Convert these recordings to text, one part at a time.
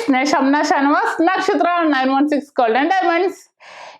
SHAMNA Nakshathra 916 Golden Diamonds.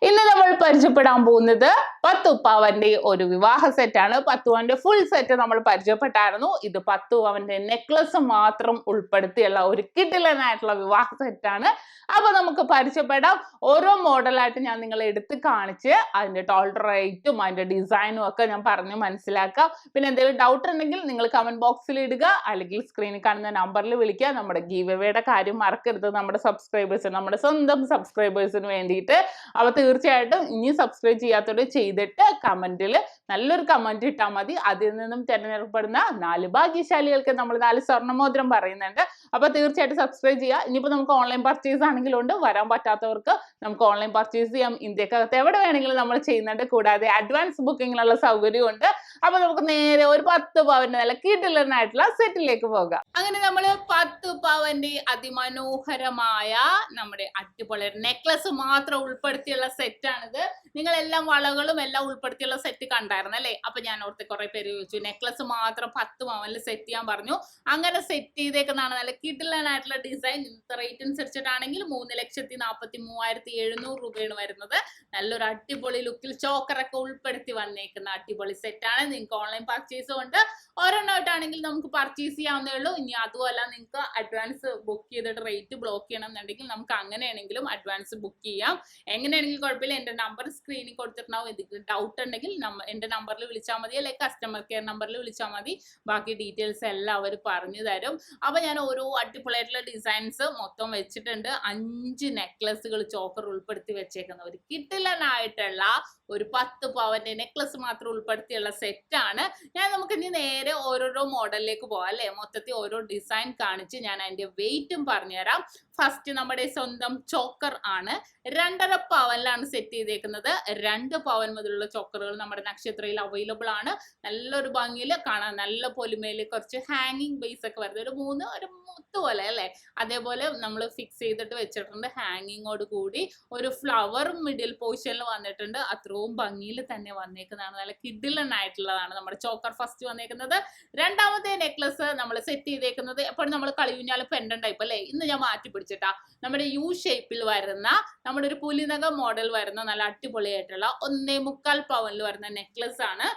ഇന്ന് നമ്മൾ പരിചയപ്പെടാൻ പോകുന്നത് 10 പവന്റെ ഒരു വിവാഹ സെറ്റാണ്. 10 പവന്റെ ഫുൾ സെറ്റ് നമ്മൾ പരിചയപ്പെട്ടായിരുന്നു. ഇത് 10 പവന്റെ നെക്ലസ് മാത്രം ഉൾപ്പെടുത്തിയുള്ള ഒരു കിടിലനായിട്ടുള്ള വിവാഹ സെറ്റാണ്. അപ്പൊ നമുക്ക് പരിചയപ്പെടാം. ഓരോ മോഡലായിട്ട് ഞാൻ നിങ്ങളെ എടുത്ത് കാണിച്ച് അതിന്റെ ടോളർ റേറ്റും അതിന്റെ ഡിസൈനും ഒക്കെ ഞാൻ പറഞ്ഞ് മനസ്സിലാക്കാം. പിന്നെ എന്തെങ്കിലും ഡൗട്ട് ഉണ്ടെങ്കിൽ നിങ്ങൾ കമന്റ് ബോക്സിൽ ഇടുക, അല്ലെങ്കിൽ സ്ക്രീനിൽ കാണുന്ന നമ്പറിൽ വിളിക്കുക. നമ്മുടെ ഗീവ് അവേയുടെ കാര്യം മറക്കരുത്. നമ്മുടെ സബ്സ്ക്രൈബേഴ്സിന്, നമ്മുടെ സ്വന്തം സബ്സ്ക്രൈബേഴ്സിന് വേണ്ടിയിട്ട്. അപ്പൊ തീർച്ചയായിട്ടും ഇനി സബ്സ്ക്രൈബ് ചെയ്യാത്തവർ ചെയ്തിട്ട് കമന്റിൽ നല്ലൊരു കമന്റ് ഇട്ടാൽ മതി. അതിൽ നിന്നും തിരഞ്ഞെടുക്കപ്പെടുന്ന 4 ഭാഗ്യശാലികൾക്ക് നമ്മൾ 4 സ്വർണ്ണമോതിരം പറയുന്നുണ്ട്. അപ്പൊ തീർച്ചയായിട്ടും സബ്സ്ക്രൈബ് ചെയ്യുക. ഇനിയിപ്പോൾ നമുക്ക് ഓൺലൈൻ പർച്ചേസ് ആണെങ്കിലും ഉണ്ട്, വരാൻ പറ്റാത്തവർക്ക് നമുക്ക് ഓൺലൈൻ പർച്ചേസ് ചെയ്യാം. ഇന്ത്യക്കകത്ത് എവിടെ വേണമെങ്കിലും നമ്മൾ ചെയ്യുന്നുണ്ട്. കൂടാതെ അഡ്വാൻസ് ബുക്കിങ്ങിനുള്ള സൗകര്യവും ഉണ്ട്. അപ്പൊ നമുക്ക് നേരെ ഒരു 10 പവന്റെ നല്ല കിടിലനായിട്ടുള്ള സെറ്റിലേക്ക് പോകാം. അങ്ങനെ നമ്മൾ 10 പവന്റെ അതിമനോഹരമായ നമ്മുടെ അടിപൊളി നെക്ലസ് മാത്രം ഉൾപ്പെടുത്തിയുള്ള സെറ്റ് ആണിത്. നിങ്ങൾ എല്ലാം വളകളും എല്ലാം ഉൾപ്പെടുത്തിയുള്ള സെറ്റ് കണ്ടായിരുന്നു അല്ലേ? അപ്പൊ ഞാൻ ഓർത്ത് കുറെ പേര് ചോദിച്ചു നെക്ലസ് മാത്രം 10 പവനിൽ സെറ്റ് ചെയ്യാൻ പറഞ്ഞു. അങ്ങനെ സെറ്റ് ചെയ്തേക്കുന്നതാണ്. നല്ല കിടിലനായിട്ടുള്ള ഡിസൈൻ. ഇന്നത്തെ റേറ്റ് അനുസരിച്ചിട്ടാണെങ്കിൽ 3,43,700 രൂപയാണ് വരുന്നത്. നല്ലൊരു അടിപൊളി ലുക്കിൽ ചോക്കറൊക്കെ ഉൾപ്പെടുത്തി വന്നേക്കുന്ന അടിപൊളി സെറ്റാണ്. നിങ്ങൾക്ക് ഓൺലൈൻ പർച്ചേസും ഉണ്ട്. ഒരെണ്ണമായിട്ടാണെങ്കിൽ നമുക്ക് പർച്ചേസ് ചെയ്യാവുന്നേ ഉള്ളൂ. ഇനി അതുമല്ല നിങ്ങൾക്ക് അഡ്വാൻസ് ബുക്ക് ചെയ്തിട്ട് റേറ്റ് ബ്ലോക്ക് ചെയ്യണം എന്നുണ്ടെങ്കിൽ നമുക്ക് അങ്ങനെയാണെങ്കിലും അഡ്വാൻസ് ബുക്ക് ചെയ്യാം. എങ്ങനെയാണെങ്കിലും കുഴപ്പമില്ല. എൻ്റെ നമ്പർ സ്ക്രീനിൽ കൊടുത്തിട്ടുണ്ടാവും. എന്തെങ്കിലും ഡൗട്ട് ഉണ്ടെങ്കിൽ എൻ്റെ നമ്പറിൽ വിളിച്ചാൽ മതി, അല്ലെങ്കിൽ കസ്റ്റമർ കെയർ നമ്പറിൽ വിളിച്ചാൽ മതി. ബാക്കി ഡീറ്റെയിൽസ് എല്ലാം അവർ പറഞ്ഞു തരും. അപ്പൊ ഞാൻ ഓരോ അടിപൊളിയായിട്ടുള്ള ഡിസൈൻസ് മൊത്തം വെച്ചിട്ടുണ്ട്. 5 നെക്ലസുകൾ ചോക്കർ ഉൾപ്പെടുത്തി വെച്ചേക്കുന്ന ഒരു കിടിലനായിട്ടുള്ള ഒരു 10 പവന്റെ നെക്ലസ് മാത്രം ഉൾപ്പെടുത്തിയുള്ള സെറ്റാണ്. നമുക്ക് ഇനി നേരെ ഓരോരോ മോഡലിലേക്ക് പോവാം അല്ലെ? മൊത്തത്തിൽ ഓരോ ഡിസൈൻ കാണിച്ച് ഞാൻ അതിന്റെ വെയിറ്റും പറഞ്ഞുതരാം. ഫസ്റ്റ് നമ്മുടെ സ്വന്തം ചോക്കർ ആണ്. 2.5 പവനിലാണ് സെറ്റ് ചെയ്തേക്കുന്നത്. 2 പവൻ മുതലുള്ള ചോക്കറുകൾ നമ്മുടെ നക്ഷത്രയിൽ അവൈലബിൾ ആണ്. നല്ലൊരു ഭംഗിയിൽ കാണാൻ, നല്ല പൊലിമയിൽ കുറച്ച് ഹാങ്ങിങ് ബേസ് ഒക്കെ വരുന്നത്. ഒരു മുത്ത് പോലെ അല്ലെ? അതേപോലെ നമ്മൾ ഫിക്സ് ചെയ്തിട്ട് വെച്ചിട്ടുണ്ട്. ഹാങ്ങിങ്ങോട് കൂടി ഒരു ഫ്ലവർ മിഡിൽ പോർഷനിൽ വന്നിട്ടുണ്ട്. അത്രയും ഭംഗിയിൽ തന്നെ വന്നേക്കുന്നതാണ്. നല്ല കിടിലനായിട്ടുള്ളതാണ് നമ്മുടെ ചോക്കർ ഫസ്റ്റ് വന്നേക്കുന്നത്. രണ്ടാമത്തെ നെക്ലസ് നമ്മൾ സെറ്റ് ചെയ്തേക്കുന്നത് എപ്പോഴും നമ്മൾ കളിയൂഞ്ഞാൽ പെൻഡൻ ടൈപ്പ് അല്ലെ? ഇന്ന് ഞാൻ മാറ്റി പിടിച്ചിട്ടാ നമ്മുടെ യു ഷേപ്പിൽ വരുന്ന നമ്മുടെ ഒരു പുലിനക മോഡൽ വരുന്ന നല്ല അടിപൊളിയായിട്ടുള്ള 1.25 പവനിൽ വരുന്ന നെക്ലസ് ആണ്.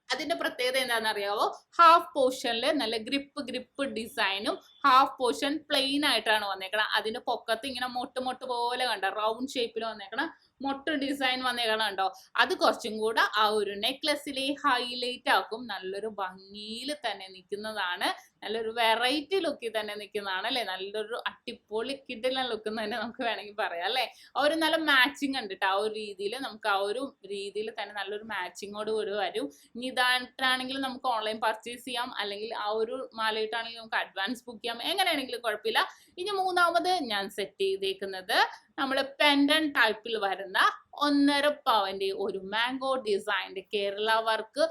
അതിന്റെ പ്രത്യേകത എന്താണെന്ന് അറിയാവോ? ഹാഫ് പോർഷനിൽ നല്ല ഗ്രിപ്പ് ഡിസൈനും ഹാഫ് പോർഷൻ പ്ലെയിൻ ആയിട്ടാണ് വന്നേക്കണം. അതിന്റെ പൊക്കത്ത് ഇങ്ങനെ മൊട്ട് പോലെ കണ്ട റൗണ്ട് ഷേപ്പിൽ വന്നേക്കണം. മൊട്ട് ഡിസൈൻ വന്നേക്കണം കണ്ടോ? അത് കുറച്ചും കൂടെ ആ ഒരു നെക്ലസിലെ ഹൈലൈറ്റ് ആക്കും. നല്ലൊരു ഭംഗിയിൽ തന്നെ നിൽക്കുന്നതാണ്. നല്ലൊരു വെറൈറ്റി ലുക്കിൽ തന്നെ നിൽക്കുന്നതാണ് അല്ലെ? നല്ലൊരു അടിപൊളി കിടിലൻ ലുക്ക് തന്നെ നമുക്ക് വേണമെങ്കിൽ പറയാം അല്ലെ? ആ ഒരു നല്ല മാച്ചിങ് ഉണ്ട് കേട്ടോ. ആ ഒരു രീതിയിൽ നമുക്ക് ആ ഒരു രീതിയിൽ തന്നെ നല്ലൊരു മാച്ചിങ്ങോട് കൂടി വരും. ഇനി ഇതായിട്ടാണെങ്കിലും നമുക്ക് ഓൺലൈൻ പർച്ചേസ് ചെയ്യാം, അല്ലെങ്കിൽ ആ ഒരു മാലയിട്ടാണെങ്കിൽ നമുക്ക് അഡ്വാൻസ് ബുക്ക് ചെയ്യാം. എങ്ങനെയാണെങ്കിലും കുഴപ്പമില്ല. ഇനി മൂന്നാമത് ഞാൻ സെറ്റ് ചെയ്തേക്കുന്നത് നമ്മൾ പെൻഡൻ ടൈപ്പിൽ വരുന്ന 1.5 പവന്റെ ഒരു മാംഗോ ഡിസൈൻ്റെ കേരള വർക്ക്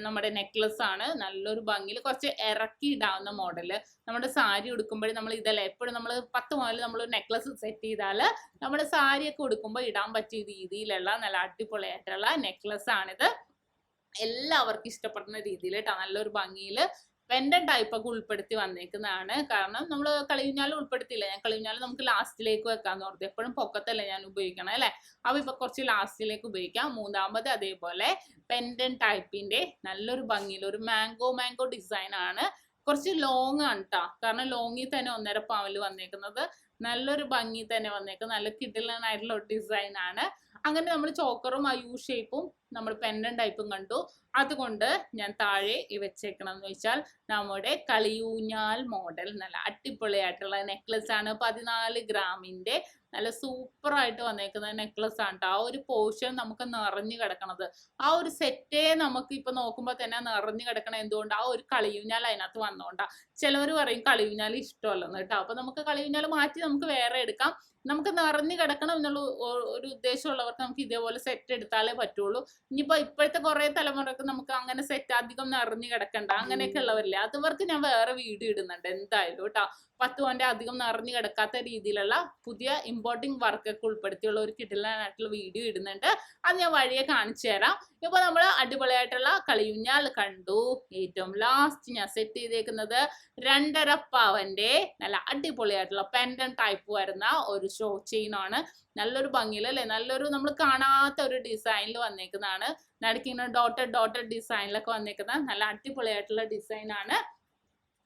നമ്മുടെ നെക്ലസ് ആണ്. നല്ലൊരു ഭംഗിയിൽ കുറച്ച് ഇറക്കി ഇടാവുന്ന മോഡല്. നമ്മുടെ സാരി ഉടുക്കുമ്പോഴും നമ്മൾ ഇതല്ല എപ്പോഴും നമ്മൾ 10 പവനിൽ നമ്മൾ നെക്ലസ് സെറ്റ് ചെയ്താൽ നമ്മുടെ സാരിയൊക്കെ ഉടുക്കുമ്പോൾ ഇടാൻ പറ്റിയ രീതിയിലുള്ള നല്ല അടിപൊളിയായിട്ടുള്ള നെക്ലസ് ആണിത്. എല്ലാവർക്കും ഇഷ്ടപ്പെടുന്ന രീതിയിൽ കേട്ടോ. നല്ലൊരു ഭംഗിയിൽ പെൻഡൻ ടൈപ്പ് ഒക്കെ ഉൾപ്പെടുത്തി വന്നേക്കുന്നതാണ്. കാരണം നമ്മൾ കളിഞ്ഞാലും ഉൾപ്പെടുത്തിയില്ല. ഞാൻ കളിഞ്ഞാലും നമുക്ക് ലാസ്റ്റിലേക്ക് വെക്കാന്ന് ഓർത്തു. എപ്പോഴും പൊക്കത്തല്ലേ ഞാൻ ഉപയോഗിക്കണം അല്ലെ? അപ്പൊ ഇപ്പൊ കുറച്ച് ലാസ്റ്റിലേക്ക് ഉപയോഗിക്കാം. മൂന്നാമത് അതേപോലെ പെൻഡൻ ടൈപ്പിന്റെ നല്ലൊരു ഭംഗിയിൽ ഒരു മാംഗോ ഡിസൈൻ ആണ്. കുറച്ച് ലോങ് ആണ് കേട്ടോ. കാരണം ലോങ്ങിൽ തന്നെ 1.5 പവനിൽ വന്നേക്കുന്നത്. നല്ലൊരു ഭംഗി തന്നെ വന്നേക്കുന്നത്. നല്ല കിടിലനായിട്ടുള്ള ഒരു ഡിസൈൻ ആണ്. അങ്ങനെ നമ്മൾ ചോക്കറും ആ യു ഷേപ്പും നമ്മൾ പെൻഡൻ ടൈപ്പും കണ്ടു. അതുകൊണ്ട് ഞാൻ താഴെ വെച്ചേക്കണം എന്ന് വെച്ചാൽ നമ്മുടെ കളിയൂഞ്ഞാൽ മോഡൽ നല്ല അടിപൊളിയായിട്ടുള്ള നെക്ലസ് ആണ്. 14 ഗ്രാമിന്റെ നല്ല സൂപ്പർ ആയിട്ട് വന്നേക്കുന്ന നെക്ലസ് ആണ്. ആ ഒരു പോർഷൻ നമുക്ക് നിറഞ്ഞു കിടക്കണത്. ആ ഒരു സെറ്റേ നമുക്ക് ഇപ്പൊ നോക്കുമ്പോൾ തന്നെ നിറഞ്ഞു കിടക്കണം. എന്തുകൊണ്ട്? ആ ഒരു കളിയൂഞ്ഞാൽ അതിനകത്ത് വന്നോണ്ടാ. ചിലവർ പറയും കളിയൂഞ്ഞാൽ ഇഷ്ടമല്ലെന്ന് കേട്ടോ. അപ്പൊ നമുക്ക് കളിയൂഞ്ഞാൽ മാറ്റി നമുക്ക് വേറെ എടുക്കാം. നമുക്ക് നിറഞ്ഞു കിടക്കണം എന്നുള്ള ഒരു ഉദ്ദേശമുള്ളവർക്ക് നമുക്ക് ഇതേപോലെ സെറ്റ് എടുത്താലേ പറ്റുള്ളൂ. ഇനിയിപ്പോ ഇപ്പോഴത്തെ കുറെ തലമുറക്ക് നമുക്ക് അങ്ങനെ സെറ്റ് അധികം നിറഞ്ഞു കിടക്കണ്ട അങ്ങനെയൊക്കെ ഉള്ളവരില്ലേ, അതവർക്ക് ഞാൻ വേറെ വീഡിയോ ഇടുന്നുണ്ട് എന്തായാലും കേട്ടോ. 10 പവന്റെ അധികം നിറഞ്ഞു കിടക്കാത്ത രീതിയിലുള്ള പുതിയ ഇമ്പോർട്ടിംഗ് വർക്കൊക്കെ ഉൾപ്പെടുത്തിയുള്ള ഒരു കിടിലനായിട്ടുള്ള വീഡിയോ ഇടുന്നുണ്ട്. അത് ഞാൻ വഴിയെ കാണിച്ചു തരാം. ഇപ്പൊ നമ്മൾ അടിപൊളിയായിട്ടുള്ള കളിയൂഞ്ഞാൽ കണ്ടു. ഏറ്റവും ലാസ്റ്റ് ഞാൻ സെറ്റ് ചെയ്തേക്കുന്നത് 2.5 പവന്റെ നല്ല അടിപൊളിയായിട്ടുള്ള പെൻഡൻ ടൈപ്പ് വരുന്ന ഒരു ഷോ ചെയിൻ ആണ്. നല്ലൊരു ഭംഗിയിൽ അല്ലെ, നല്ലൊരു നമ്മൾ കാണാത്ത ഒരു ഡിസൈനിൽ വന്നേക്കുന്നതാണ്. നടുക്കിങ്ങനെ ഡോട്ടഡ് ഡിസൈനിലൊക്കെ വന്നേക്കുന്ന നല്ല അടിപൊളിയായിട്ടുള്ള ഡിസൈൻ ആണ്.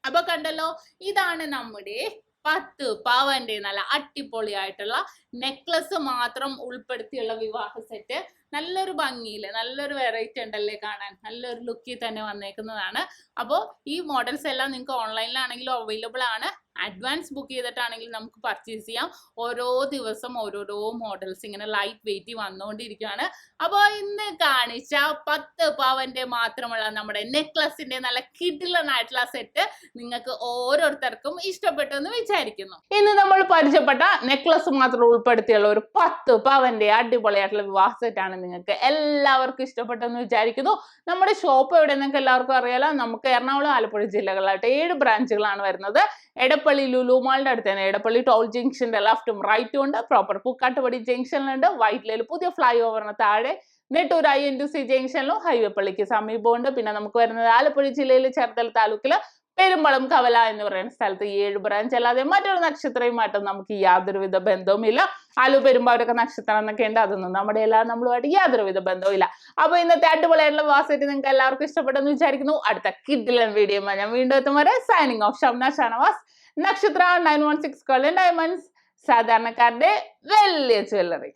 അപ്പൊ കണ്ടല്ലോ, ഇതാണ് നമ്മുടെ 10 പവന്റെ നല്ല അടിപൊളിയായിട്ടുള്ള നെക്ലസ് മാത്രം ഉൾപ്പെടുത്തിയുള്ള വിവാഹ സെറ്റ്. നല്ലൊരു ഭംഗിയില് നല്ലൊരു വെറൈറ്റി ഉണ്ടല്ലേ കാണാൻ, നല്ലൊരു ലുക്കിൽ തന്നെ വന്നേക്കുന്നതാണ്. അപ്പോൾ ഈ മോഡൽസ് എല്ലാം നിങ്ങൾക്ക് ഓൺലൈനിലാണെങ്കിലും അവൈലബിൾ ആണ്. അഡ്വാൻസ് ബുക്ക് ചെയ്തിട്ടാണെങ്കിൽ നമുക്ക് പർച്ചേസ് ചെയ്യാം. ഓരോ ദിവസം ഓരോരോ മോഡൽസ് ഇങ്ങനെ ലൈറ്റ് വെയിറ്റ് വന്നുകൊണ്ടിരിക്കുകയാണ്. അപ്പോൾ ഇന്ന് കാണിച്ച 10 പവന്റെ മാത്രമുള്ള നമ്മുടെ നെക്ലസിന്റെ നല്ല കിടിലനായിട്ടുള്ള സെറ്റ് നിങ്ങൾക്ക് ഓരോരുത്തർക്കും ഇഷ്ടപ്പെട്ടു എന്ന് വിചാരിക്കുന്നു. ഇന്ന് നമ്മൾ പരിചയപ്പെട്ട നെക്ലസ് മാത്രം ഉൾപ്പെടുത്തിയുള്ള ഒരു 10 പവന്റെ അടിപൊളിയായിട്ടുള്ള വിവാഹ സെറ്റാണ് നിങ്ങൾക്ക് എല്ലാവർക്കും ഇഷ്ടപ്പെട്ടെന്ന് വിചാരിക്കുന്നു. നമ്മുടെ ഷോപ്പ് എവിടെ നിങ്ങൾക്ക് എല്ലാവർക്കും അറിയാലോ. നമുക്ക് എറണാകുളം, ആലപ്പുഴ ജില്ലകളിലായിട്ട് 7 ബ്രാഞ്ചുകളാണ് വരുന്നത്. എടപ്പള്ളി ലുലു മാളിന്റെ അടുത്ത് തന്നെ എടപ്പള്ളി ടോൾ ജംഗ്ഷന്റെ ലെഫ്റ്റും റൈറ്റും ഉണ്ട്. പ്രോപ്പർ പൂക്കാട്ടുപടി ജംഗ്ഷനിലുണ്ട്. വൈറ്റ്ലയിൽ പുതിയ ഫ്ലൈ ഓവറിന് താഴെ നെട്ടൂർ INTC ജംഗ്ഷനിലും ഹൈവേ പള്ളിക്ക് സമീപമുണ്ട്. പിന്നെ നമുക്ക് വരുന്നത് ആലപ്പുഴ ജില്ലയിലെ ചേർത്തല താലൂക്കില് പെരുമ്പളം കവല എന്ന് പറയുന്ന സ്ഥലത്ത് 7 ബ്രാഞ്ച്. അല്ലാതെ മറ്റൊരു നക്ഷത്രയുമായിട്ടും നമുക്ക് യാതൊരുവിധ ബന്ധവുമില്ല. ആലു പെരുമ്പാവൂരൊക്കെ നക്ഷത്രം എന്നൊക്കെ ഉണ്ട്. അതൊന്നും നമ്മുടെ എല്ലാം നമ്മളുമായിട്ട് യാതൊരുവിധ ബന്ധവും ഇല്ല. അപ്പൊ ഇന്നത്തെ അടിപൊളിയായിട്ടുള്ള വാസറ്റ് നിങ്ങൾക്ക് എല്ലാവർക്കും ഇഷ്ടപ്പെട്ടെന്ന് വിചാരിക്കുന്നു. അടുത്ത കിഡിലൻ വീഡിയോ ഞാൻ വീണ്ടും എത്തും വരെ സൈനിങ് ഓഫ്. ഷംന ഷാനവാസ്, നക്ഷത്ര 916 ഡയമണ്ട്സ്, സാധാരണക്കാരുടെ വലിയ ജ്വല്ലറി.